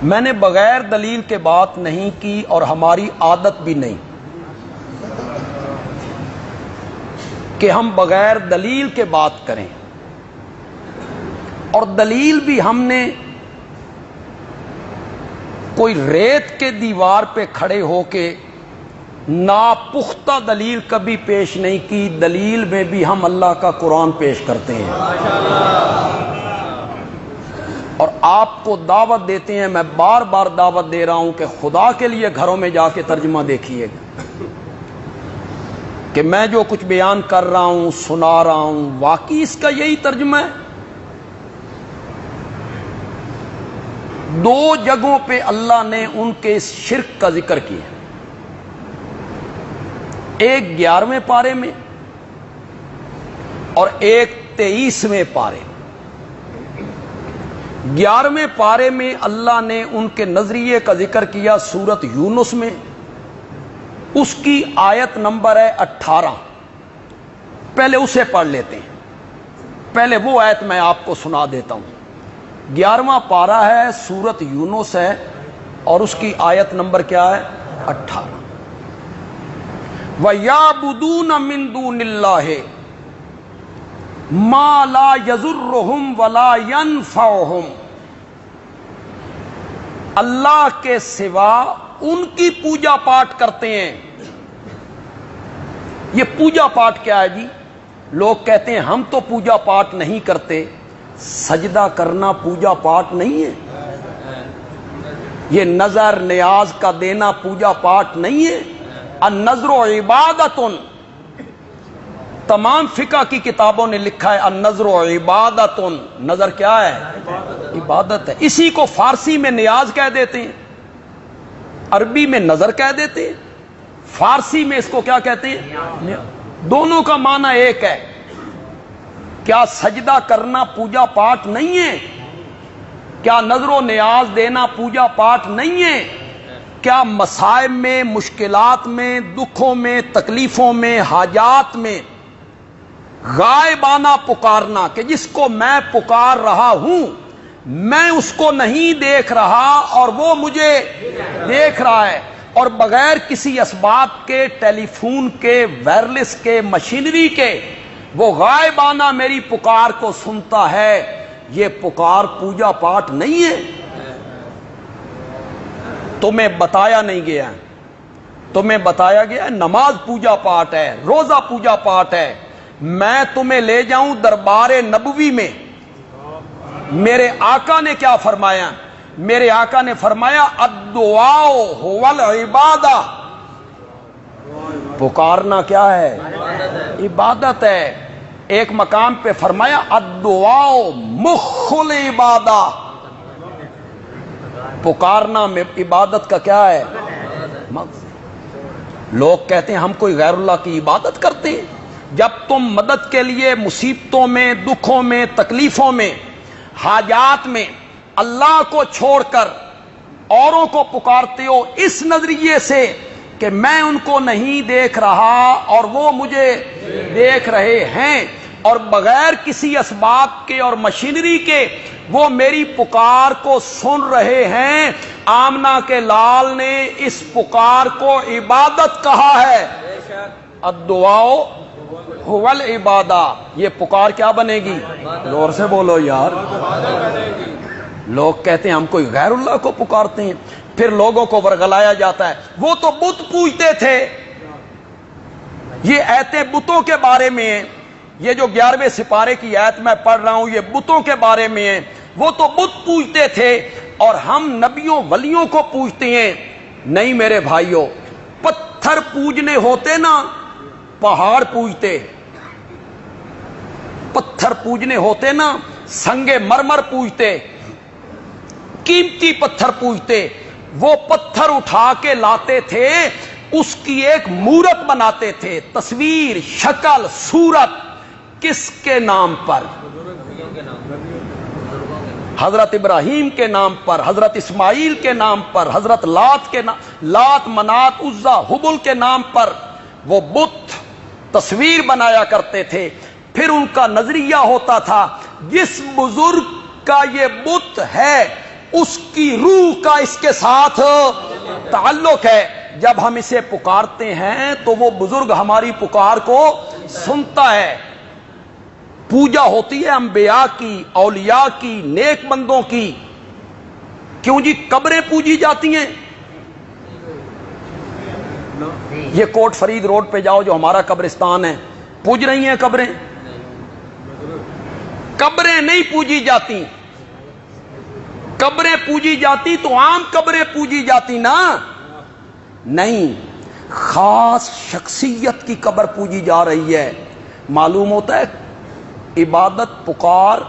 میں نے بغیر دلیل کے بات نہیں کی اور ہماری عادت بھی نہیں کہ ہم بغیر دلیل کے بات کریں، اور دلیل بھی ہم نے کوئی ریت کے دیوار پہ کھڑے ہو کے ناپختہ دلیل کبھی پیش نہیں کی۔ دلیل میں بھی ہم اللہ کا قرآن پیش کرتے ہیں اور آپ کو دعوت دیتے ہیں۔ میں بار بار دعوت دے رہا ہوں کہ خدا کے لیے گھروں میں جا کے ترجمہ دیکھیے گا کہ میں جو کچھ بیان کر رہا ہوں، سنا رہا ہوں، واقعی اس کا یہی ترجمہ ہے۔ دو جگہوں پہ اللہ نے ان کے اس شرک کا ذکر کیا، ایک 11ویں پارے میں اور ایک 23ویں پارے۔ 11ویں پارے میں اللہ نے ان کے نظریے کا ذکر کیا سورت یونس میں، اس کی آیت نمبر ہے 18۔ پہلے اسے پڑھ لیتے ہیں، پہلے وہ آیت میں آپ کو سنا دیتا ہوں۔ 11واں پارہ ہے، سورت یونس ہے، اور اس کی آیت نمبر کیا ہے؟ 18۔ وَيَعْبُدُونَ مِن دُونِ اللَّهِ مَا لَا يَضُرُّهُمْ وَلَا يَنفَعُهُمْ، اللہ کے سوا ان کی پوجا پاٹ کرتے ہیں۔ یہ پوجا پاٹ کیا ہے جی؟ لوگ کہتے ہیں ہم تو پوجا پاٹ نہیں کرتے۔ سجدہ کرنا پوجا پاٹ نہیں ہے؟ یہ نظر نیاز کا دینا پوجا پاٹ نہیں ہے؟ النظر عبادت، تمام فقہ کی کتابوں نے لکھا ہے النظر عبادت، نظر کیا ہے؟ عبادت ہے۔ اسی کو فارسی میں نیاز کہہ دیتے ہیں، عربی میں نظر کہہ دیتے ہیں، فارسی میں اس کو کیا کہتے ہیں؟ دونوں کا معنی ایک ہے۔ کیا سجدہ کرنا پوجا پاٹ نہیں ہے؟ کیا نظر و نیاز دینا پوجا پاٹ نہیں ہے؟ کیا مصائب میں، مشکلات میں، دکھوں میں، تکلیفوں میں، حاجات میں غائبانہ پکارنا کہ جس کو میں پکار رہا ہوں میں اس کو نہیں دیکھ رہا اور وہ مجھے دیکھ رہا ہے، اور بغیر کسی اسباب کے، ٹیلی فون کے، وائرلیس کے، مشینری کے وہ غائبانہ میری پکار کو سنتا ہے، یہ پکار پوجا پاٹ نہیں ہے؟ تمہیں بتایا نہیں گیا، تمہیں بتایا گیا نماز پوجا پاٹ ہے، روزہ پوجا پاٹ ہے۔ میں تمہیں لے جاؤں دربار نبوی میں، میرے آقا نے کیا فرمایا؟ میرے آقا نے فرمایا الدعاء هو العبادہ، پکارنا کیا ہے؟ عبادت ہے۔ ایک مقام پہ فرمایا الدعاء مخ العبادہ، پکارنا میں عبادت کا کیا ہے؟ لوگ کہتے ہیں ہم کوئی غیر اللہ کی عبادت کرتے ہیں۔ جب تم مدد کے لیے مصیبتوں میں، دکھوں میں، تکلیفوں میں، حاجات میں اللہ کو چھوڑ کر اوروں کو پکارتے ہو اس نظریے سے کہ میں ان کو نہیں دیکھ رہا اور وہ مجھے دیکھ رہے ہیں، اور بغیر کسی اسباب کے اور مشینری کے وہ میری پکار کو سن رہے ہیں، آمنہ کے لال نے اس پکار کو عبادت کہا ہے۔ الدعاء هو العبادہ، یہ پکار کیا بنے گی؟ زور سے بولو یار۔ لوگ کہتے ہیں ہم کوئی غیر اللہ کو پکارتے ہیں، پھر لوگوں کو ورگلایا جاتا ہے وہ تو بت پوجتے تھے۔ یہ ایتیں بتوں کے بارے میں ہیں، یہ جو 11ویں سپارے کی آیت میں پڑھ رہا ہوں یہ بتوں کے بارے میں ہیں۔ وہ تو بت پوجتے تھے اور ہم نبیوں ولیوں کو پوجتے ہیں۔ نہیں میرے بھائیوں، پتھر پوجنے ہوتے نا پہاڑ پوجتے، پتھر پوجنے ہوتے نا سنگ مرمر پوجتے، قیمتی پتھر پوجتے۔ وہ پتھر اٹھا کے لاتے تھے، اس کی ایک مورت بناتے تھے، تصویر، شکل، صورت، کس کے نام پر؟ حضرت ابراہیم کے نام پر، حضرت اسماعیل کے نام پر، حضرت لات کے نام، لات، منات، عزا، حبل کے نام پر وہ بت تصویر بنایا کرتے تھے۔ پھر ان کا نظریہ ہوتا تھا جس بزرگ کا یہ بت ہے اس کی روح کا اس کے ساتھ تعلق ہے. جب ہم اسے پکارتے ہیں تو وہ بزرگ ہماری پکار کو سنتا ہے. پوجا ہوتی ہے انبیاء کی، اولیاء کی، نیک بندوں کی. کیوں جی قبریں پوجی جاتی ہیں؟ یہ کوٹ فرید روڈ پہ جاؤ جو ہمارا قبرستان ہے، پوج رہی ہیں قبریں؟ قبریں نہیں پوجی جاتی. قبریں پوجی جاتی تو عام قبریں پوجی جاتی نا، نہیں، خاص شخصیت کی قبر پوجی جا رہی ہے. معلوم ہوتا ہے عبادت پکار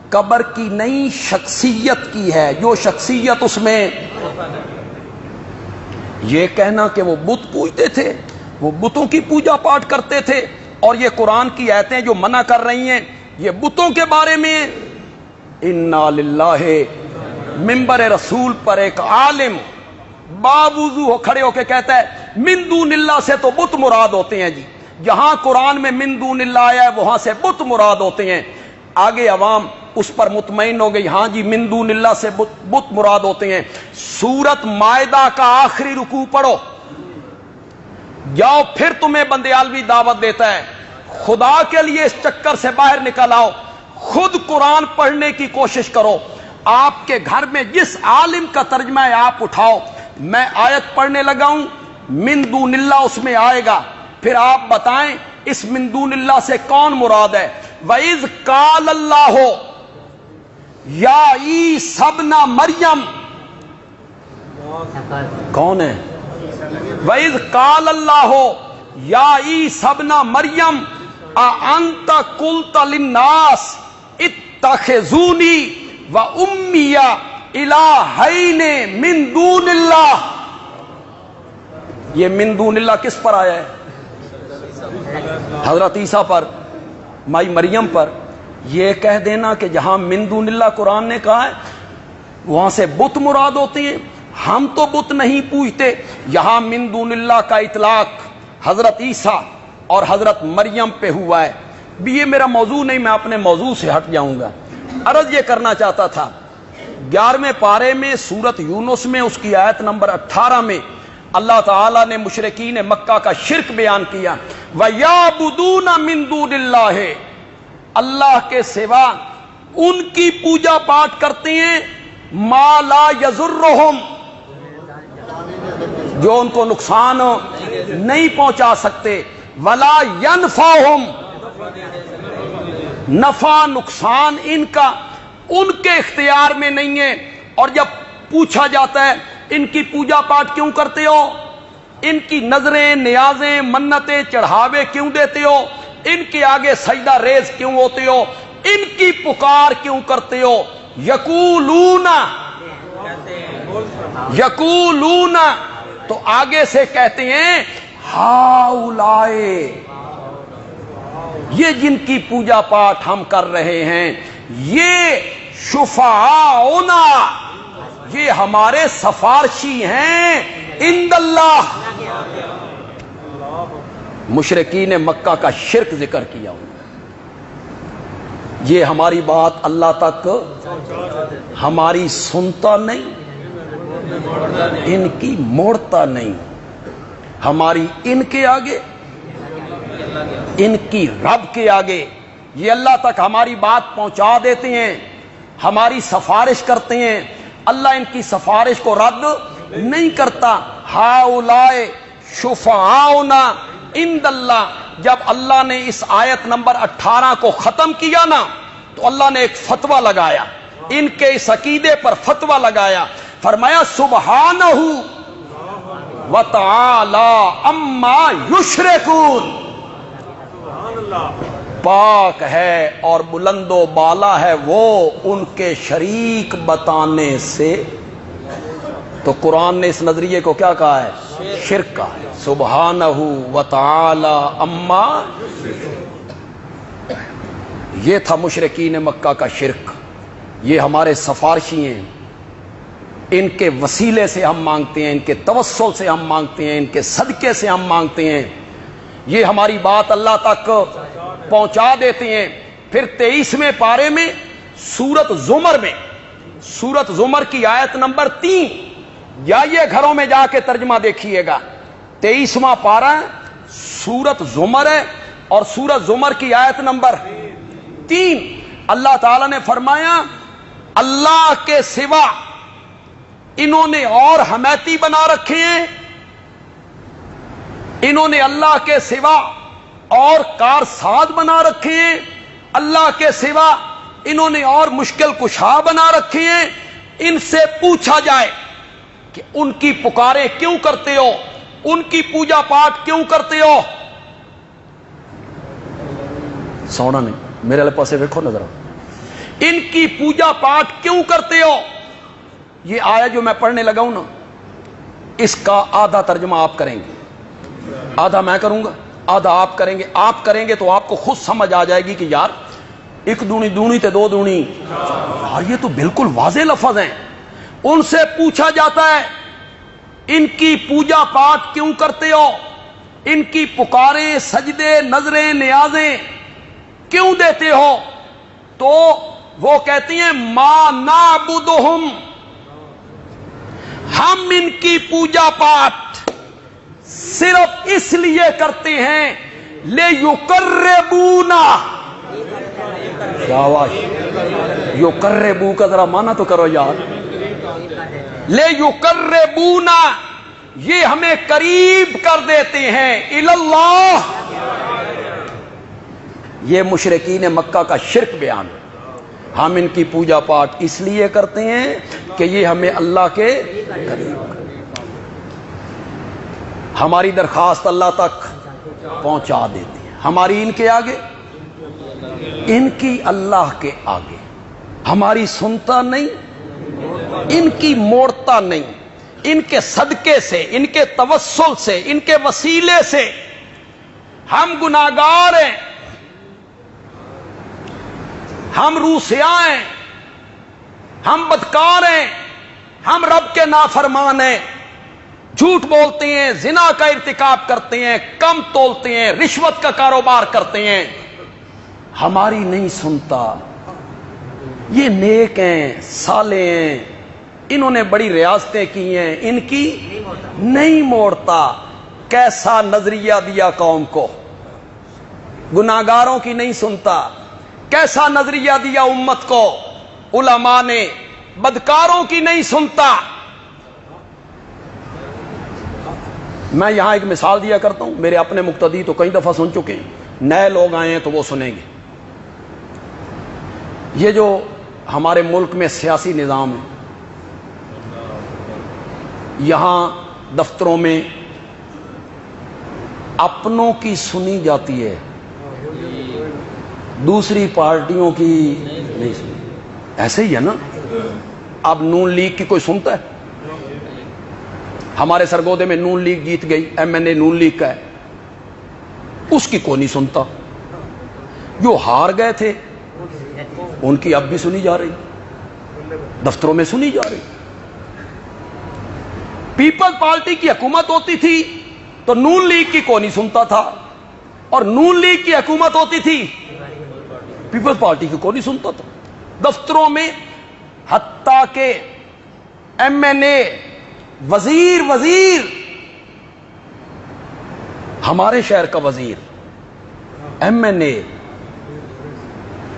قبر کی نہیں شخصیت کی ہے. جو شخصیت اس میں، یہ کہنا کہ وہ بت پوجتے تھے، وہ بتوں کی پوجا پاٹ کرتے تھے، اور یہ قرآن کی آیتیں جو منع کر رہی ہیں یہ بتوں کے بارے میں. انا للہ، منبر رسول پر ایک عالم باوضو ہو کھڑے ہو کے کہتا ہے من دون اللہ سے تو بت مراد ہوتے ہیں جی. جہاں قرآن میں من دون اللہ آیا ہے وہاں سے بت مراد ہوتے ہیں. آگے عوام اس پر مطمئن ہو گئی، ہاں جی من دون اللہ سے بت مراد ہوتے ہیں. سورت مائدہ کا آخری رکوع پڑھو، جاؤ پھر تمہیں بندیالوی دعوت دیتا ہے. خدا کے لیے اس چکر سے باہر نکل آؤ، خود قرآن پڑھنے کی کوشش کرو. آپ کے گھر میں جس عالم کا ترجمہ ہے آپ اٹھاؤ، میں آیت پڑھنے لگا ہوں من دون اللہ اس میں آئے گا، پھر آپ بتائیں اس من دون اللہ سے کون مراد ہے. وَإِذْ قَالَ اللَّهُ یا عیسی ابن مریم، کون ہے؟ وَإِذْ قَالَ اللَّهُ یا عیسی ابن مریم اَأَنْتَ قُلْتَ لِلنَّاسِ اتَّخِذُونِي وَأُمِّيَ الٰہَيْنِ مِن دُونِ اللَّهِ. یہ من دون اللہ کس پر آیا ہے؟ حضرت عیسیٰ پر، مائی مریم پر. یہ کہہ دینا کہ جہاں من دون اللہ قرآن نے کہا ہے وہاں سے بت مراد ہوتے ہیں. ہم تو بت نہیں پوجتے. یہاں من دون اللہ کا اطلاق حضرت عیسیٰ اور حضرت مریم پہ ہوا ہے. بھی یہ میرا موضوع نہیں، میں اپنے موضوع سے ہٹ جاؤں گا. عرض یہ کرنا چاہتا تھا 11ویں پارے میں سورت یونس میں اس کی آیت نمبر 18 میں اللہ تعالیٰ نے مشرکین مکہ کا شرک بیان کیا. وَيَعْبُدُونَ مِن دُونِ اللَّهِ، اللہ کے سوا ان کی پوجا پاٹ کرتے ہیں ما لا يَضُرُّهُمْ، جو ان کو نقصان نہیں پہنچا سکتے، وَلَا يَنْفَعُهُمْ، نفع نقصان ان کا ان کے اختیار میں نہیں ہے. اور جب پوچھا جاتا ہے ان کی پوجا پاٹ کیوں کرتے ہو، ان کی نظریں نیازیں منتیں چڑھاوے کیوں دیتے ہو، ان کے آگے سجدہ ریز کیوں ہوتے ہو، ان کی پکار کیوں کرتے ہو، یقولون تو آگے سے کہتے ہیں ہاؤلائے، یہ جن کی پوجا پاٹ ہم کر رہے ہیں یہ شفعاؤنا، یہ ہمارے سفارشی ہیں عند اللہ. مشرکین مکہ کا شرک ذکر کیا ہوں. یہ ہماری بات اللہ تک ہماری سنتا نہیں، ان کی موڑتا نہیں. ہماری ان کے آگے، ان کی رب کے آگے یہ اللہ تک ہماری بات پہنچا دیتے ہیں، ہماری سفارش کرتے ہیں. اللہ ان کی سفارش کو رد نہیں کرتا. ہاؤلائے شفعاؤنا عند اللہ. جب اللہ نے اس آیت نمبر 18 کو ختم کیا نا تو اللہ نے ایک فتویٰ لگایا، ان کے اس عقیدے پر فتویٰ لگایا. فرمایا سبحانہ وتعالی اما یشرکون، پاک ہے اور بلند و بالا ہے وہ ان کے شریک بتانے سے. تو قرآن نے اس نظریے کو کیا کہا ہے؟ شرک کہا ہے. سبحانہ وتعالی اما، یہ تھا مشرکین مکہ کا شرک. یہ ہمارے سفارشی ہیں، ان کے وسیلے سے ہم مانگتے ہیں، ان کے توسل سے ہم مانگتے ہیں، ان کے صدقے سے ہم مانگتے ہیں. یہ ہماری بات اللہ تک پہنچا دیتے ہیں. پھر 23ویں پارے میں سورت زمر میں سورت زمر کی آیت نمبر 3، جائیے گھروں میں جا کے ترجمہ دیکھیے گا، 23واں پارہ سورت زمر ہے اور سورت زمر کی آیت نمبر 3 اللہ تعالی نے فرمایا اللہ کے سوا انہوں نے اور حمیتی بنا رکھے ہیں، انہوں نے اللہ کے سوا اور کارساز بنا رکھے ہیں، اللہ کے سوا انہوں نے اور مشکل کشا بنا رکھے ہیں۔ ان سے پوچھا جائے کہ ان کی پکاریں کیوں کرتے ہو، ان کی پوجا پاٹ کیوں کرتے ہو؟ سونا نہیں، میرے والے پاسے دیکھو نظر، ان کی پوجا پاٹ کیوں کرتے ہو؟ یہ آیا جو میں پڑھنے لگا ہوں نا، اس کا آدھا ترجمہ آپ کریں گے، آدھا میں کروں گا، آدھا آپ کریں گے۔ آپ کریں گے تو آپ کو خود سمجھ آ جائے گی کہ یار ایک دونی دونی تے دو دونی، یار یہ تو بالکل واضح لفظ ہیں۔ ان سے پوچھا جاتا ہے ان کی پوجا پاٹ کیوں کرتے ہو، ان کی پکاریں سجدے نظریں نیازیں کیوں دیتے ہو؟ تو وہ کہتی ہیں ما نعبدہم، ہم ان کی پوجا پاٹ صرف اس لیے کرتے ہیں لیقربونا، کیا آواز، یقربو کا ذرا مانا تو کرو یار، لیقربونا، یہ ہمیں قریب کر دیتے ہیں اللہ، یہ مشرکین مکہ کا شرک بیان، ہم ان کی پوجا پاٹ اس لیے کرتے ہیں کہ یہ ہمیں اللہ کے قریب، ہماری درخواست اللہ تک پہنچا دیتی ہے، ہماری ان کے آگے، ان کی اللہ کے آگے، ہماری سنتا نہیں، ان کی موڑتا نہیں، ان کے صدقے سے، ان کے توسل سے، ان کے وسیلے سے ہم گناہگار ہیں، ہم روسیاں ہیں، ہم بدکار ہیں، ہم رب کے نافرمان ہیں، جھوٹ بولتے ہیں، زنا کا ارتکاب کرتے ہیں، کم تولتے ہیں، رشوت کا کاروبار کرتے ہیں، ہماری نہیں سنتا، یہ نیک ہیں صالح ہیں، انہوں نے بڑی ریاستیں کی ہیں، ان کی نہیں موڑتا۔ کیسا نظریہ دیا قوم کو، گناہگاروں کی نہیں سنتا، کیسا نظریہ دیا امت کو علماء نے، بدکاروں کی نہیں سنتا۔ میں یہاں ایک مثال دیا کرتا ہوں، میرے اپنے مقتدی تو کئی دفعہ سن چکے ہیں، نئے لوگ آئے ہیں تو وہ سنیں گے۔ یہ جو ہمارے ملک میں سیاسی نظام ہے، یہاں دفتروں میں اپنوں کی سنی جاتی ہے، دوسری پارٹیوں کی نہیں سنی، ایسے ہی ہے نا۔ اب نون لیگ کی کوئی سنتا ہے؟ ہمارے سرگودے میں نون لیگ جیت گئی، ایم این اے نون لیگ کا ہے، اس کی کوئی نہیں سنتا۔ جو ہار گئے تھے ان کی اب بھی سنی جا رہی، دفتروں میں سنی جا رہی۔ پیپل پارٹی کی حکومت ہوتی تھی تو نون لیگ کی کوئی نہیں سنتا تھا، اور نون لیگ کی حکومت ہوتی تھی پیپل پارٹی کی کوئی نہیں سنتا تھا۔ دفتروں میں حتیٰ کہ ایم این اے، وزیر ہمارے شہر کا وزیر، ایم این اے،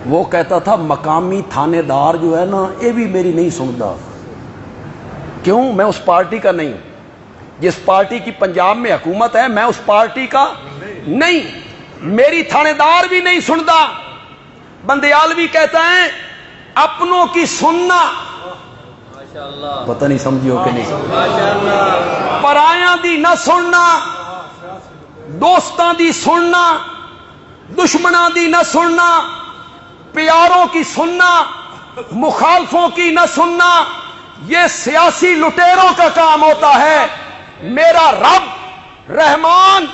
وہ کہتا تھا مقامی تھانے دار جو ہے نا یہ بھی میری نہیں سنتا۔ کیوں؟ میں اس پارٹی کا نہیں، جس پارٹی کی پنجاب میں حکومت ہے میں اس پارٹی کا نہیں، میری تھانے دار بھی نہیں سنتا۔ بندیالوی کہتا ہے اپنوں کی سننا، پتہ نہیں سمجھو کہ نہیں، پرایاں دی نہ سننا، دوستاں دی سننا، دشمناں دی نہ سننا، پیاروں کی سننا، مخالفوں کی نہ سننا، یہ سیاسی لٹیروں کا کام ہوتا ہے۔ میرا رب رحمان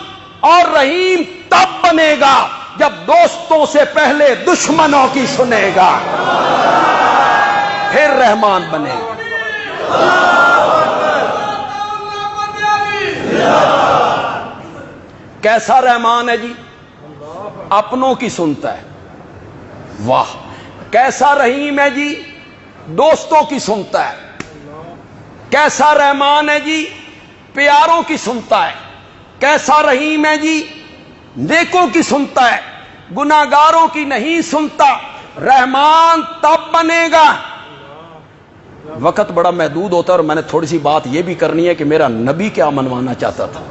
اور رحیم تب بنے گا جب دوستوں سے پہلے دشمنوں کی سنے گا، پھر رحمان بنے گا۔ کیسا رحمان ہے جی؟ اپنوں کی سنتا ہے، واہ۔ کیسا رحیم ہے جی؟ دوستوں کی سنتا ہے. کیسا رحمان ہے جی, پیاروں کی سنتا ہے. کیسا رحیم ہے جی, نیکوں کی سنتا ہے, گناہگاروں کی نہیں سنتا. رحمان تب بنے گا, وقت بڑا محدود ہوتا ہے اور میں نے تھوڑی سی بات یہ بھی کرنی ہے کہ میرا نبی کیا منوانا چاہتا تھا,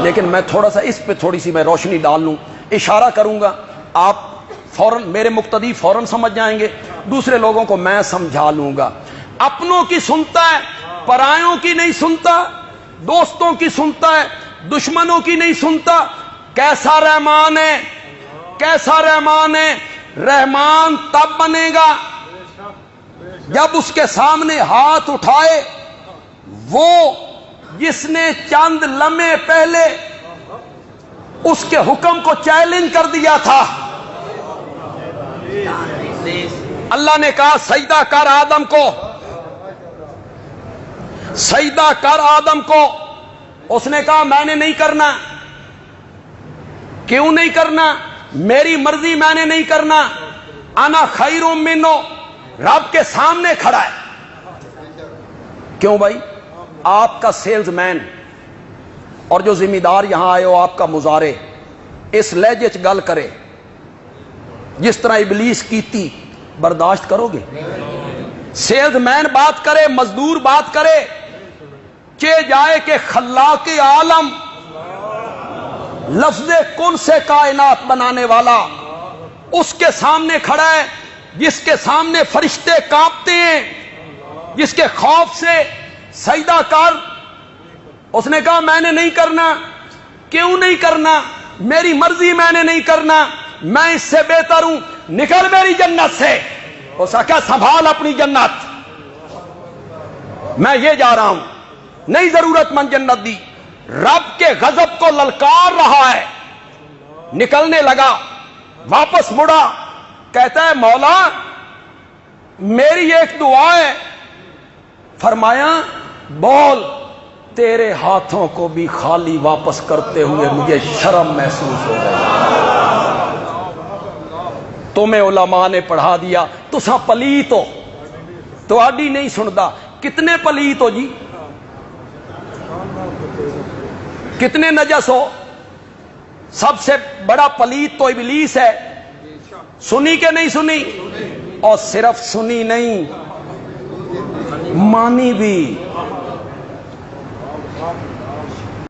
لیکن میں تھوڑا سا اس پہ تھوڑی سی میں روشنی ڈال لوں, اشارہ کروں گا, آپ فوراً میرے مقتدی فوراً سمجھ جائیں گے, دوسرے لوگوں کو میں سمجھا لوں گا. اپنوں کی سنتا ہے, پرایوں کی نہیں سنتا. دوستوں کی سنتا ہے, دشمنوں کی نہیں سنتا. کیسا رحمان ہے, کیسا رحمان ہے. رحمان تب بنے گا جب اس کے سامنے ہاتھ اٹھائے وہ جس نے چند لمحے پہلے اس کے حکم کو چیلنج کر دیا تھا. اللہ نے کہا سجدہ کر آدم کو, سجدہ کر آدم کو. اس نے کہا میں نے نہیں کرنا. کیوں نہیں کرنا؟ میری مرضی, میں نے نہیں کرنا. انا خیر منہ, رب کے سامنے کھڑا ہے. کیوں بھائی؟ آپ کا سیلز مین اور جو ذمہ دار یہاں آئے ہو آپ کا مزارے اس لہجے چ گل کرے جس طرح ابلیس کیتی, برداشت کرو گے؟ سیلز مین بات کرے, مزدور بات کرے, چے جائے کہ خلاق عالم, لفظ کن سے کائنات بنانے والا اس کے سامنے کھڑا ہے جس کے سامنے فرشتے کانپتے ہیں, جس کے خوف سے سجدہ کر. اس نے کہا میں نے نہیں کرنا. کیوں نہیں کرنا؟ میری مرضی, میں نے نہیں کرنا. میں اس سے بہتر ہوں, نکل میری جنت سے. اس نے کہا سنبھال اپنی جنت, میں یہ جا رہا ہوں, نہیں ضرورت مند جنت دی. رب کے غضب کو للکار رہا ہے, نکلنے لگا, واپس مڑا, کہتا ہے مولا میری ایک دعا ہے. فرمایا بول. تیرے ہاتھوں کو بھی خالی واپس کرتے ہوئے مجھے شرم محسوس ہو گئی. تمہیں علماء نے پڑھا دیا, تسا پلیت ہو, تو آڈی نہیں سندا. کتنے پلیت ہو جی, کتنے نجس ہو؟ سب سے بڑا پلیت تو ابلیس ہے. سنی کہ نہیں سنی؟ اور صرف سنی نہیں, مانی بھی.